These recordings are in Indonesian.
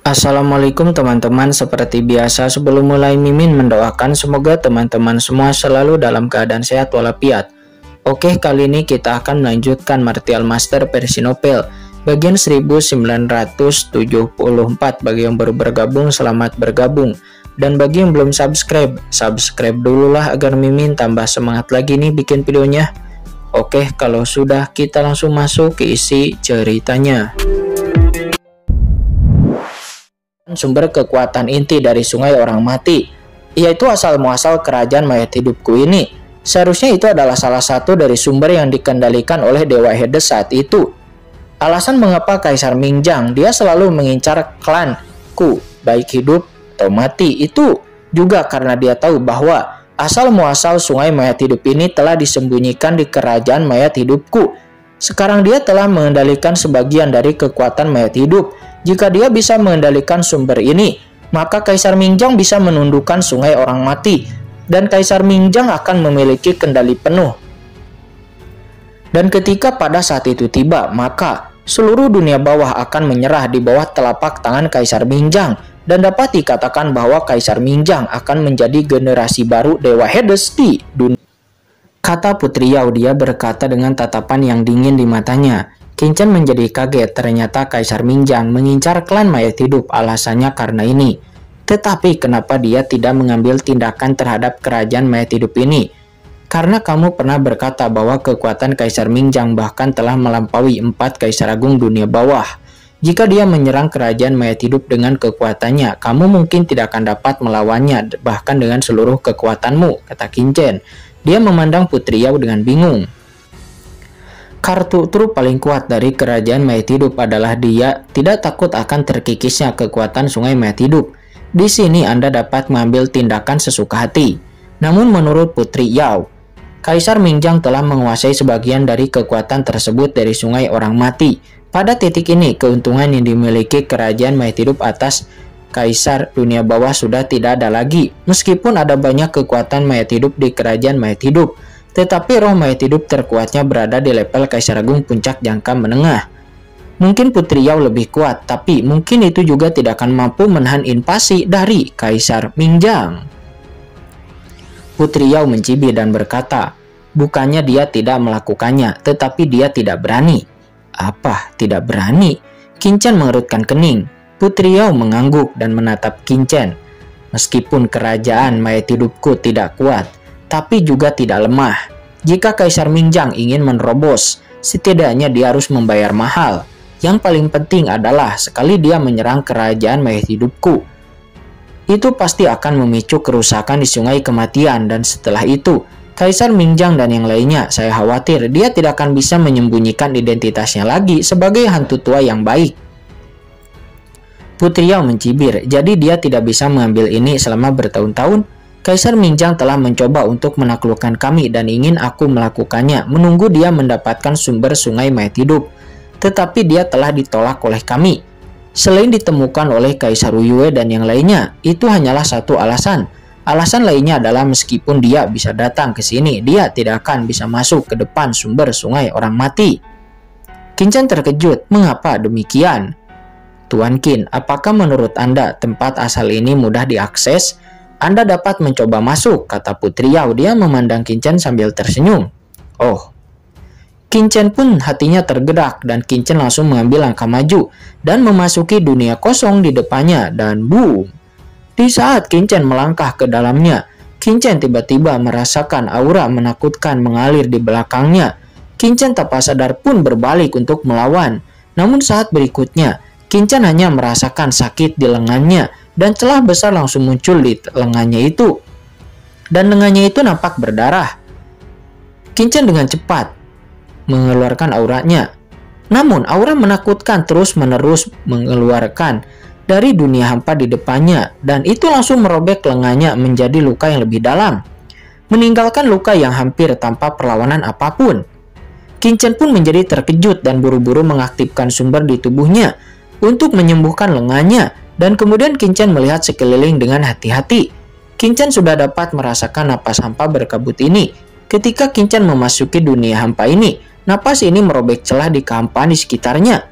Assalamualaikum teman-teman, seperti biasa sebelum mulai Mimin mendoakan semoga teman-teman semua selalu dalam keadaan sehat walafiat. Oke, kali ini kita akan melanjutkan Martial Master versi novel bagian 1974. Bagi yang baru bergabung, selamat bergabung. Dan bagi yang belum subscribe dulu lah agar Mimin tambah semangat lagi nih bikin videonya. Oke, kalau sudah kita langsung masuk ke isi ceritanya. Sumber kekuatan inti dari sungai orang mati, yaitu asal muasal kerajaan mayat hidupku ini. Seharusnya itu adalah salah satu dari sumber yang dikendalikan oleh Dewa Hades saat itu. Alasan mengapa Kaisar Mingjang dia selalu mengincar klanku, baik hidup atau mati, itu juga karena dia tahu bahwa asal muasal sungai mayat hidup ini telah disembunyikan di kerajaan mayat hidupku. Sekarang dia telah mengendalikan sebagian dari kekuatan mayat hidup. Jika dia bisa mengendalikan sumber ini, maka Kaisar Mingjang bisa menundukkan sungai orang mati, dan Kaisar Mingjang akan memiliki kendali penuh. Dan ketika pada saat itu tiba, maka seluruh dunia bawah akan menyerah di bawah telapak tangan Kaisar Mingjang, dan dapat dikatakan bahwa Kaisar Mingjang akan menjadi generasi baru Dewa Hades di dunia. Kata Putri Yao, dia berkata dengan tatapan yang dingin di matanya. Qingchen menjadi kaget, ternyata Kaisar Mingjang mengincar klan mayat hidup, alasannya karena ini. Tetapi kenapa dia tidak mengambil tindakan terhadap kerajaan mayat hidup ini? Karena kamu pernah berkata bahwa kekuatan Kaisar Mingjang bahkan telah melampaui 4 Kaisar Agung dunia bawah. Jika dia menyerang kerajaan mayat hidup dengan kekuatannya, kamu mungkin tidak akan dapat melawannya bahkan dengan seluruh kekuatanmu, kata Qingchen. Dia memandang Putri Yao dengan bingung. Kartu truf paling kuat dari kerajaan mayat hidup adalah dia tidak takut akan terkikisnya kekuatan sungai mayat hidup. Di sini Anda dapat mengambil tindakan sesuka hati. Namun menurut Putri Yao, Kaisar Mingjang telah menguasai sebagian dari kekuatan tersebut dari sungai orang mati. Pada titik ini, keuntungan yang dimiliki kerajaan mayat hidup atas Kaisar dunia bawah sudah tidak ada lagi. Meskipun ada banyak kekuatan mayat hidup di kerajaan mayat hidup, tetapi roh mayat hidup terkuatnya berada di level Kaisar Agung puncak jangka menengah. Mungkin Putri Yao lebih kuat, tapi mungkin itu juga tidak akan mampu menahan invasi dari Kaisar Mingjang. Putri Yao mencibir dan berkata, bukannya dia tidak melakukannya, tetapi dia tidak berani. Apa tidak berani? Qingchen mengerutkan kening. Putri Yao mengangguk dan menatap Qingchen. Meskipun kerajaan mayat hidupku tidak kuat, tapi juga tidak lemah. Jika Kaisar Mingjang ingin menerobos, setidaknya dia harus membayar mahal. Yang paling penting adalah sekali dia menyerang kerajaan mayat hidupku, itu pasti akan memicu kerusakan di sungai kematian, dan setelah itu Kaisar Mingjang dan yang lainnya, saya khawatir dia tidak akan bisa menyembunyikan identitasnya lagi sebagai hantu tua yang baik. Putri Yao mencibir, jadi dia tidak bisa mengambil ini selama bertahun-tahun. Kaisar Mingjang telah mencoba untuk menaklukkan kami dan ingin aku melakukannya, menunggu dia mendapatkan sumber sungai mayat hidup. Tetapi dia telah ditolak oleh kami. Selain ditemukan oleh Kaisar Yue dan yang lainnya, itu hanyalah satu alasan. Alasan lainnya adalah meskipun dia bisa datang ke sini, dia tidak akan bisa masuk ke depan sumber sungai orang mati. Qingchen terkejut, mengapa demikian? Tuan Qin, apakah menurut Anda tempat asal ini mudah diakses? Anda dapat mencoba masuk, kata Putri Yao. Dia memandang Qingchen sambil tersenyum. Oh. Qingchen pun hatinya tergerak dan Qingchen langsung mengambil langkah maju dan memasuki dunia kosong di depannya, dan boom. Di saat Qingchen melangkah ke dalamnya, Qingchen tiba-tiba merasakan aura menakutkan mengalir di belakangnya. Qingchen tanpa sadar pun berbalik untuk melawan. Namun saat berikutnya, Qingchen hanya merasakan sakit di lengannya, dan celah besar langsung muncul di lengannya itu. Dan lengannya itu nampak berdarah. Qingchen dengan cepat mengeluarkan auranya. Namun aura menakutkan terus-menerus mengeluarkan dari dunia hampa di depannya, dan itu langsung merobek lengannya menjadi luka yang lebih dalam, meninggalkan luka yang hampir tanpa perlawanan apapun. Qingchen pun menjadi terkejut dan buru-buru mengaktifkan sumber di tubuhnya untuk menyembuhkan lengannya. Dan kemudian Qingchen melihat sekeliling dengan hati-hati. Qingchen sudah dapat merasakan napas hampa berkabut ini. Ketika Qingchen memasuki dunia hampa ini, napas ini merobek celah di kehampaan di sekitarnya.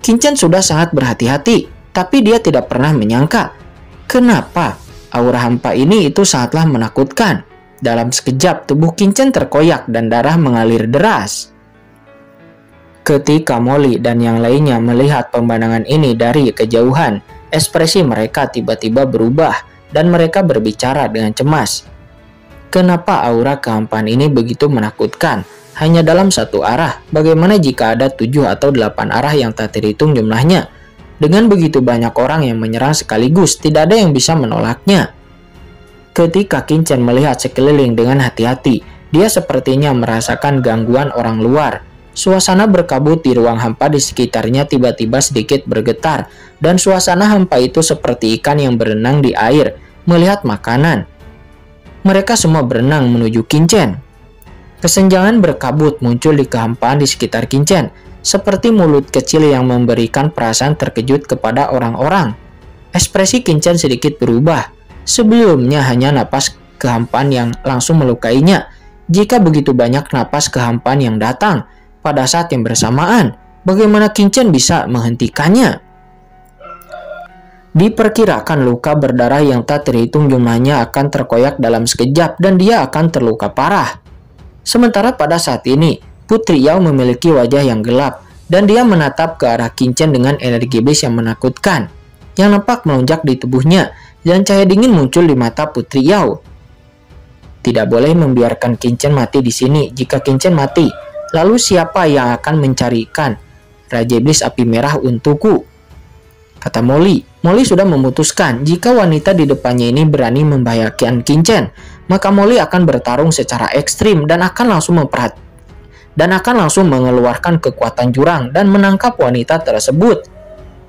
Qingchen sudah sangat berhati-hati. Tapi dia tidak pernah menyangka kenapa aura hampa ini itu sangatlah menakutkan. Dalam sekejap tubuh Qinchen terkoyak dan darah mengalir deras. Ketika Molly dan yang lainnya melihat pemandangan ini dari kejauhan, ekspresi mereka tiba-tiba berubah dan mereka berbicara dengan cemas. Kenapa aura kehampaan ini begitu menakutkan? Hanya dalam satu arah, bagaimana jika ada 7 atau 8 arah yang tak terhitung jumlahnya? Dengan begitu banyak orang yang menyerang sekaligus, tidak ada yang bisa menolaknya. Ketika Qinchen melihat sekeliling dengan hati-hati, dia sepertinya merasakan gangguan orang luar. Suasana berkabut di ruang hampa di sekitarnya tiba-tiba sedikit bergetar, dan suasana hampa itu seperti ikan yang berenang di air, melihat makanan. Mereka semua berenang menuju Qinchen. Kesenjangan berkabut muncul di kehampaan di sekitar Qinchen, seperti mulut kecil yang memberikan perasaan terkejut kepada orang-orang. Ekspresi Qinchen sedikit berubah. Sebelumnya hanya napas kehampaan yang langsung melukainya. Jika begitu banyak napas kehampaan yang datang pada saat yang bersamaan, bagaimana Qinchen bisa menghentikannya? Diperkirakan luka berdarah yang tak terhitung jumlahnya akan terkoyak dalam sekejap dan dia akan terluka parah. Sementara pada saat ini, Putri Yao memiliki wajah yang gelap dan dia menatap ke arah Qinchen dengan energi iblis yang menakutkan yang nampak melonjak di tubuhnya, dan cahaya dingin muncul di mata Putri Yao. Tidak boleh membiarkan Qinchen mati di sini. Jika Qinchen mati, lalu siapa yang akan mencarikan Raja Iblis Api Merah untukku? Kata Molly. Molly sudah memutuskan jika wanita di depannya ini berani membahayakan Qinchen, maka Molly akan bertarung secara ekstrim dan akan langsung mengeluarkan kekuatan jurang dan menangkap wanita tersebut.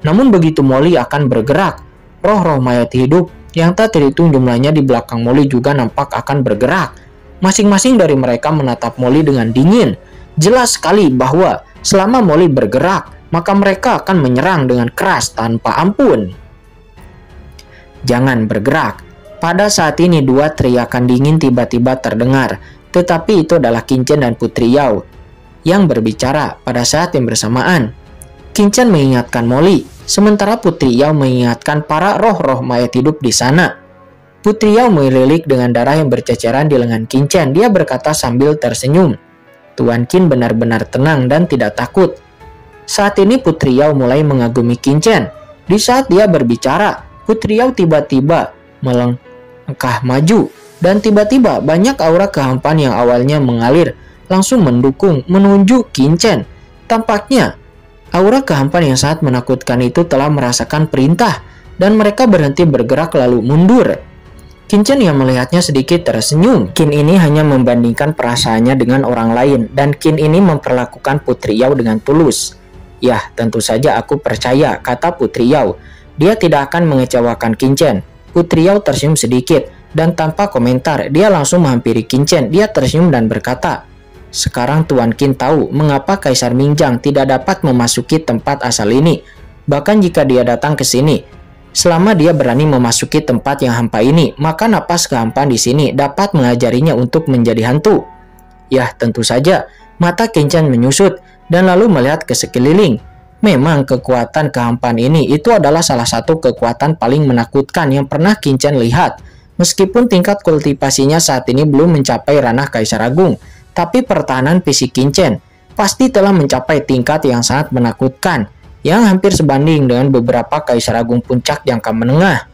Namun begitu Molly akan bergerak, roh-roh mayat hidup yang tak terhitung jumlahnya di belakang Molly juga nampak akan bergerak. Masing-masing dari mereka menatap Molly dengan dingin. Jelas sekali bahwa selama Molly bergerak, maka mereka akan menyerang dengan keras tanpa ampun. Jangan bergerak. Pada saat ini dua teriakan dingin tiba-tiba terdengar, tetapi itu adalah Qinchen dan Putri Yao yang berbicara pada saat yang bersamaan. Qinchen mengingatkan Molly, sementara Putri Yao mengingatkan para roh-roh mayat hidup di sana. Putri Yao melirik dengan darah yang berceceran di lengan Qinchen. Dia berkata sambil tersenyum, Tuan Qin benar-benar tenang dan tidak takut. Saat ini Putri Yao mulai mengagumi Qinchen. Di saat dia berbicara, Putri Yao tiba-tiba melangkah maju, dan tiba-tiba banyak aura kehampaan yang awalnya mengalir langsung mendukung menuju Qinchen. Tampaknya aura kehampaan yang sangat menakutkan itu telah merasakan perintah dan mereka berhenti bergerak lalu mundur. Qinchen yang melihatnya sedikit tersenyum. Qin ini hanya membandingkan perasaannya dengan orang lain dan Qin ini memperlakukan Putri Yao dengan tulus. Yah, tentu saja aku percaya, kata Putri Yao. Dia tidak akan mengecewakan Qinchen. Putri Yao tersenyum sedikit dan tanpa komentar dia langsung menghampiri Qinchen. Dia tersenyum dan berkata, sekarang Tuan Qin tahu mengapa Kaisar Mingjang tidak dapat memasuki tempat asal ini. Bahkan jika dia datang ke sini, selama dia berani memasuki tempat yang hampa ini, maka napas kehampaan di sini dapat mengajarinya untuk menjadi hantu. Yah, tentu saja. Mata Qinchen menyusut dan lalu melihat ke sekeliling. Memang kekuatan kehampaan ini itu adalah salah satu kekuatan paling menakutkan yang pernah Qinchen lihat. Meskipun tingkat kultivasinya saat ini belum mencapai ranah Kaisar Agung, tapi pertahanan fisik Qinchen pasti telah mencapai tingkat yang sangat menakutkan, yang hampir sebanding dengan beberapa Kaisar Agung puncak jangka menengah.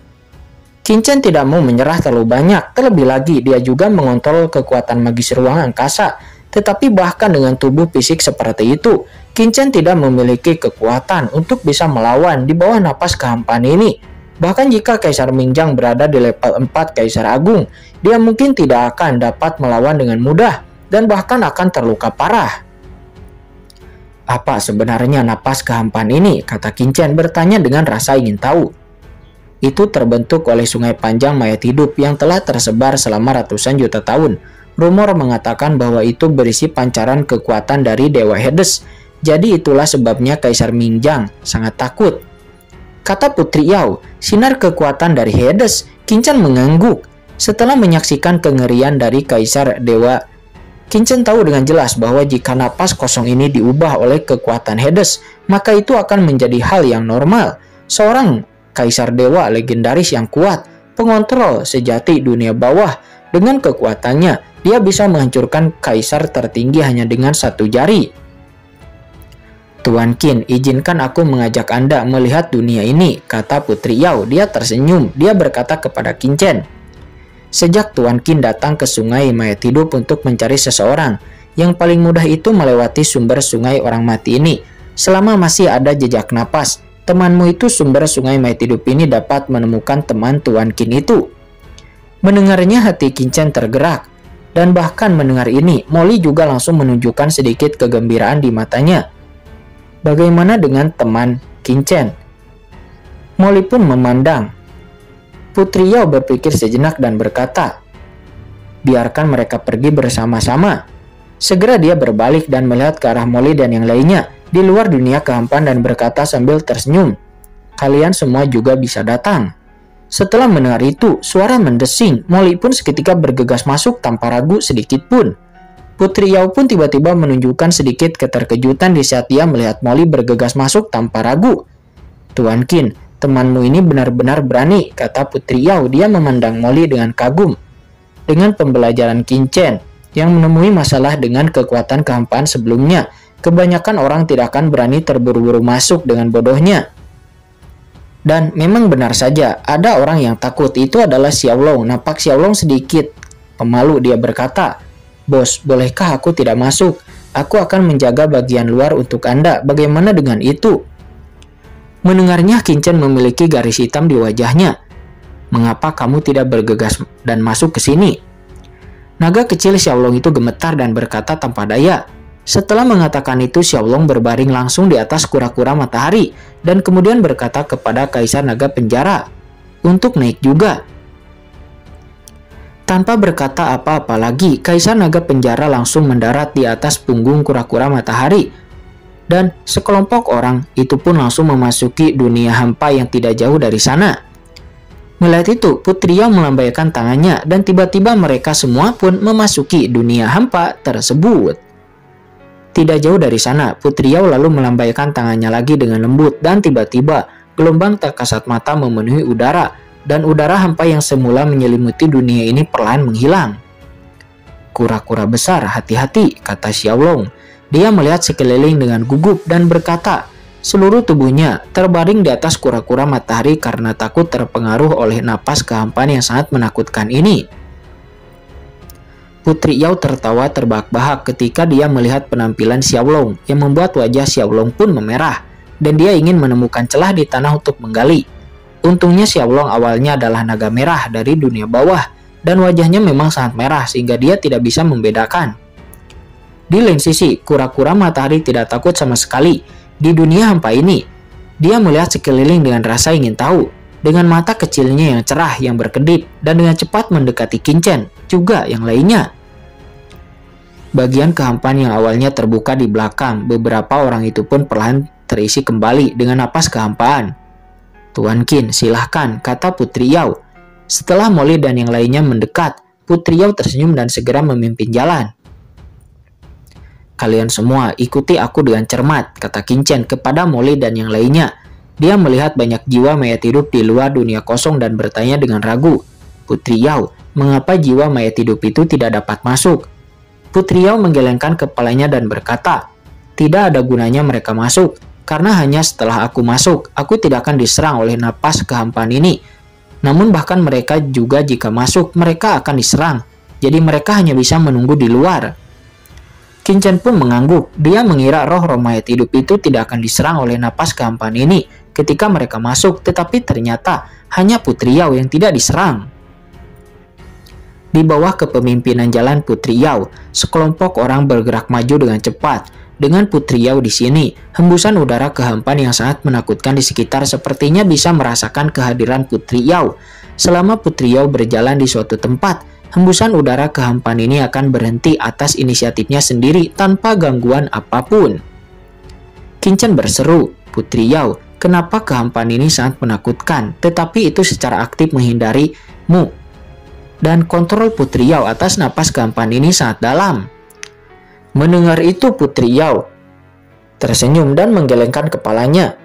Qinchen tidak mau menyerah terlalu banyak, terlebih lagi dia juga mengontrol kekuatan magis ruang angkasa. Tetapi bahkan dengan tubuh fisik seperti itu, Qinchen tidak memiliki kekuatan untuk bisa melawan di bawah napas kehampaan ini. Bahkan jika Kaisar Mingjang berada di level 4 Kaisar Agung, dia mungkin tidak akan dapat melawan dengan mudah dan bahkan akan terluka parah. Apa sebenarnya napas kehampaan ini? Kata Qinchen bertanya dengan rasa ingin tahu. Itu terbentuk oleh sungai panjang mayat hidup yang telah tersebar selama ratusan juta tahun. Rumor mengatakan bahwa itu berisi pancaran kekuatan dari Dewa Hades. Jadi itulah sebabnya Kaisar Mingjang sangat takut. Kata Putri Yao, sinar kekuatan dari Hades. Qinchen mengangguk. Setelah menyaksikan kengerian dari Kaisar Dewa, Qinchen tahu dengan jelas bahwa jika napas kosong ini diubah oleh kekuatan Hades, maka itu akan menjadi hal yang normal. Seorang kaisar dewa legendaris yang kuat, pengontrol sejati dunia bawah. Dengan kekuatannya, dia bisa menghancurkan kaisar tertinggi hanya dengan satu jari. Tuan Qin, izinkan aku mengajak Anda melihat dunia ini, kata Putri Yao. Dia tersenyum. Dia berkata kepada Qin Chen. Sejak Tuan Qin datang ke sungai mayat hidup untuk mencari seseorang, yang paling mudah itu melewati sumber sungai orang mati ini. Selama masih ada jejak napas, temanmu itu sumber sungai mayat hidup ini dapat menemukan teman Tuan Qin itu. Mendengarnya hati Qin Chen tergerak, dan bahkan mendengar ini, Molly juga langsung menunjukkan sedikit kegembiraan di matanya. Bagaimana dengan teman Qin Chen? Molly pun memandang. Putri Yao berpikir sejenak dan berkata, biarkan mereka pergi bersama-sama. Segera dia berbalik dan melihat ke arah Molly dan yang lainnya di luar dunia kehampaan dan berkata sambil tersenyum, kalian semua juga bisa datang. Setelah mendengar itu, suara mendesing. Molly pun seketika bergegas masuk tanpa ragu sedikit pun. Putri Yao pun tiba-tiba menunjukkan sedikit keterkejutan di saat dia melihat Molly bergegas masuk tanpa ragu. Tuan Qin, temanmu ini benar-benar berani, kata Putri Yao. Dia memandang Molly dengan kagum. Dengan pembelajaran Qin Chen yang menemui masalah dengan kekuatan kehampaan sebelumnya, kebanyakan orang tidak akan berani terburu-buru masuk dengan bodohnya. Dan memang benar saja, ada orang yang takut. Itu adalah Xiaolong. Napak Xiaolong sedikit pemalu. Dia berkata, bos, bolehkah aku tidak masuk? Aku akan menjaga bagian luar untuk Anda. Bagaimana dengan itu? Mendengarnya, Qin Chen memiliki garis hitam di wajahnya. Mengapa kamu tidak bergegas dan masuk ke sini? Naga kecil Xiaolong itu gemetar dan berkata tanpa daya. Setelah mengatakan itu, Xiaolong berbaring langsung di atas kura-kura matahari dan kemudian berkata kepada Kaisar Naga Penjara untuk naik juga. Tanpa berkata apa-apa lagi, Kaisar Naga Penjara langsung mendarat di atas punggung kura-kura matahari. Dan sekelompok orang itu pun langsung memasuki dunia hampa yang tidak jauh dari sana. Melihat itu, Putri Yao melambaikan tangannya dan tiba-tiba mereka semua pun memasuki dunia hampa tersebut. Tidak jauh dari sana, Putri Yao lalu melambaikan tangannya lagi dengan lembut dan tiba-tiba gelombang tak kasat mata memenuhi udara dan udara hampa yang semula menyelimuti dunia ini perlahan menghilang. Kura-kura besar, hati-hati, kata Xiaolong. Dia melihat sekeliling dengan gugup dan berkata, seluruh tubuhnya terbaring di atas kura-kura matahari karena takut terpengaruh oleh napas kehampaan yang sangat menakutkan ini. Putri Yao tertawa terbahak-bahak ketika dia melihat penampilan Xiaolong yang membuat wajah Xiaolong pun memerah dan dia ingin menemukan celah di tanah untuk menggali. Untungnya Xiaolong awalnya adalah naga merah dari dunia bawah dan wajahnya memang sangat merah sehingga dia tidak bisa membedakan. Di lain sisi, kura-kura matahari tidak takut sama sekali. Di dunia hampa ini, dia melihat sekeliling dengan rasa ingin tahu. Dengan mata kecilnya yang cerah yang berkedip dan dengan cepat mendekati Qin Chen, juga yang lainnya. Bagian kehampaan yang awalnya terbuka di belakang, beberapa orang itu pun perlahan terisi kembali dengan napas kehampaan. Tuan Qin, silahkan, kata Putri Yao. Setelah Molly dan yang lainnya mendekat, Putri Yao tersenyum dan segera memimpin jalan. Kalian semua ikuti aku dengan cermat, kata Qin Chen kepada Molly dan yang lainnya. Dia melihat banyak jiwa mayat hidup di luar dunia kosong dan bertanya dengan ragu. Putri Yao, mengapa jiwa mayat hidup itu tidak dapat masuk? Putri Yao menggelengkan kepalanya dan berkata, tidak ada gunanya mereka masuk, karena hanya setelah aku masuk, aku tidak akan diserang oleh napas kehampaan ini. Namun bahkan mereka juga jika masuk, mereka akan diserang. Jadi mereka hanya bisa menunggu di luar. Qin Chen pun mengangguk. Dia mengira roh-roh mayat hidup itu tidak akan diserang oleh napas kehampaan ini ketika mereka masuk, tetapi ternyata hanya Putri Yao yang tidak diserang. Di bawah kepemimpinan jalan Putri Yao, sekelompok orang bergerak maju dengan cepat. Dengan Putri Yao di sini, hembusan udara kehampaan yang sangat menakutkan di sekitar sepertinya bisa merasakan kehadiran Putri Yao. Selama Putri Yao berjalan di suatu tempat, hembusan udara kehampaan ini akan berhenti atas inisiatifnya sendiri tanpa gangguan apapun. Qin Chen berseru, Putri Yao, kenapa kehampaan ini sangat menakutkan, tetapi itu secara aktif menghindarimu. Dan kontrol Putri Yao atas napas kehampaan ini sangat dalam. Mendengar itu Putri Yao tersenyum dan menggelengkan kepalanya.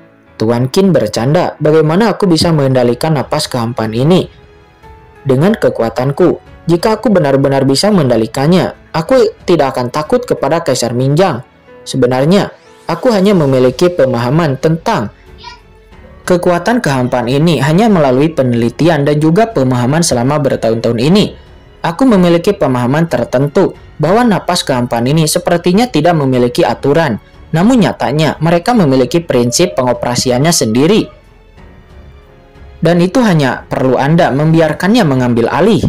Tuan Qin bercanda, bagaimana aku bisa mengendalikan napas kehampaan ini? Dengan kekuatanku, jika aku benar-benar bisa mengendalikannya, aku tidak akan takut kepada Kaisar Minjang. Sebenarnya, aku hanya memiliki pemahaman tentang kekuatan kehampaan ini hanya melalui penelitian dan juga pemahaman selama bertahun-tahun ini. Aku memiliki pemahaman tertentu bahwa napas kehampaan ini sepertinya tidak memiliki aturan, namun nyatanya mereka memiliki prinsip pengoperasiannya sendiri. Dan itu hanya perlu Anda membiarkannya mengambil alih.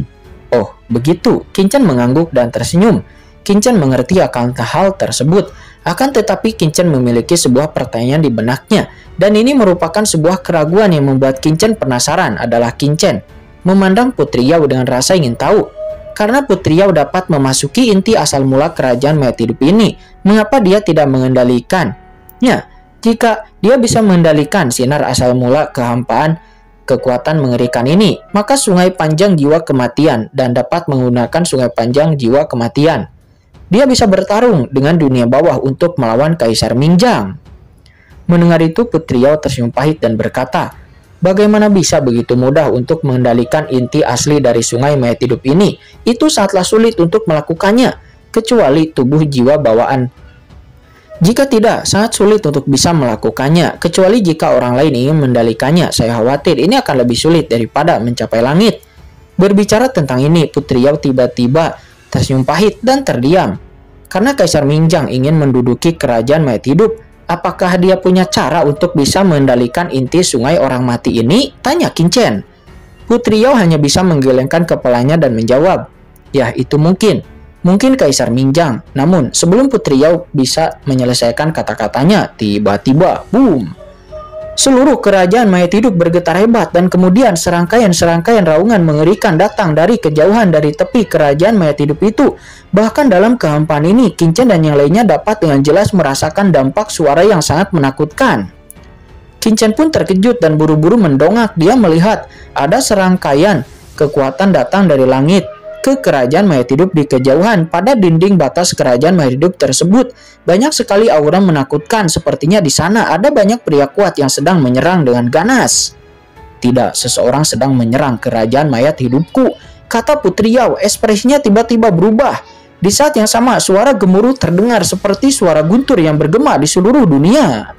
Oh, begitu. Qin Chen mengangguk dan tersenyum. Qin Chen mengerti akan hal tersebut. Akan tetapi Qin Chen memiliki sebuah pertanyaan di benaknya. Dan ini merupakan sebuah keraguan yang membuat Qin Chen penasaran adalah Qin Chen memandang Putri Yao dengan rasa ingin tahu. Karena Putri Yao dapat memasuki inti asal mula kerajaan mayat hidup ini, mengapa dia tidak mengendalikannya? Jika dia bisa mengendalikan sinar asal mula kehampaan, kekuatan mengerikan ini, maka sungai panjang jiwa kematian dan dapat menggunakan sungai panjang jiwa kematian. Dia bisa bertarung dengan dunia bawah untuk melawan Kaisar Minjang. Mendengar itu, Putri Yao tersenyum pahit dan berkata, bagaimana bisa begitu mudah untuk mengendalikan inti asli dari sungai mayat hidup ini? Itu sangatlah sulit untuk melakukannya, kecuali tubuh jiwa bawaan. Jika tidak, sangat sulit untuk bisa melakukannya, kecuali jika orang lain ingin mengendalikannya. Saya khawatir ini akan lebih sulit daripada mencapai langit. Berbicara tentang ini, Putri Yao tiba-tiba tersenyum pahit dan terdiam. Karena Kaisar Minjang ingin menduduki kerajaan mayat hidup, apakah dia punya cara untuk bisa mengendalikan inti sungai orang mati ini? Tanya Qin Chen. Putri Yao hanya bisa menggelengkan kepalanya dan menjawab, ya itu mungkin. Mungkin Kaisar Minjang. Namun sebelum Putri Yao bisa menyelesaikan kata-katanya, tiba-tiba, boom. Seluruh kerajaan mayat hidup bergetar hebat dan kemudian serangkaian-serangkaian raungan mengerikan datang dari kejauhan dari tepi kerajaan mayat hidup itu. Bahkan dalam kehampaan ini, Qin Chen dan yang lainnya dapat dengan jelas merasakan dampak suara yang sangat menakutkan. Qin Chen pun terkejut dan buru-buru mendongak. Dia melihat ada serangkaian kekuatan datang dari langit ke kerajaan mayat hidup di kejauhan. Pada dinding batas kerajaan mayat hidup tersebut, banyak sekali aura menakutkan. Sepertinya di sana ada banyak pria kuat yang sedang menyerang dengan ganas. Tidak, seseorang sedang menyerang kerajaan mayat hidupku, kata Putri Yao. Ekspresinya tiba-tiba berubah. Di saat yang sama, suara gemuruh terdengar seperti suara guntur yang bergema di seluruh dunia.